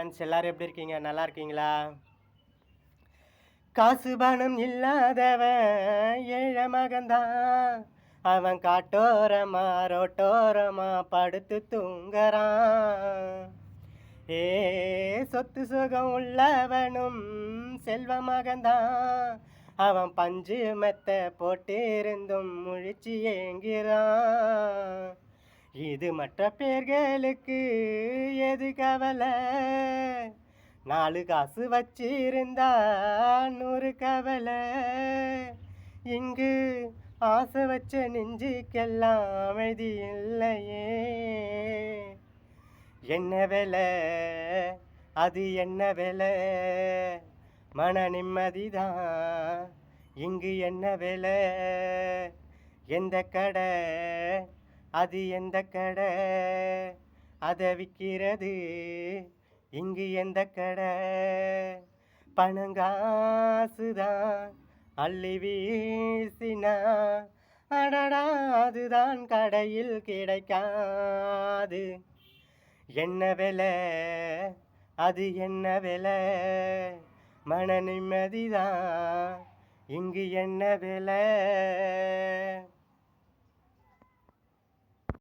Friends எல்லாரும் எப்படி இருக்கீங்க? நல்லா இருக்கீங்களா? காசு பணம் இல்லாதவன் ஏழை மகன்தான். அவன் காட்டோரமா ரோட்டோரமா படுத்து தூங்குறான். ஏ சொத்து சுகம் உள்ளவனும் செல்வ மகன்தான். அவன் பஞ்சு மெத்த போட்டிருந்தும் முழிச்சு ஏங்கிறான். இது மற்ற பேர்களுக்கு எது கவலை? 4 காசு வச்சிருந்தா 100 கவலை. இங்கு ஆசை வச்ச நெஞ்சுக்கெல்லாம் அமைதி இல்லையே. என்ன விலை? அது என்ன விலை? மன நிம்மதிதான் இங்கு என்ன விலை? எந்த கடை? அது எந்த கடை? அதை விற்கிறது இங்கு எந்த கடை? பணங்காசுதான் அள்ளி வீசினா அடடா அதுதான் கடையில் கிடைக்காது. என்ன விலை? அது என்ன விலை? மன நிம்மதிதான் இங்கு என்ன விலை?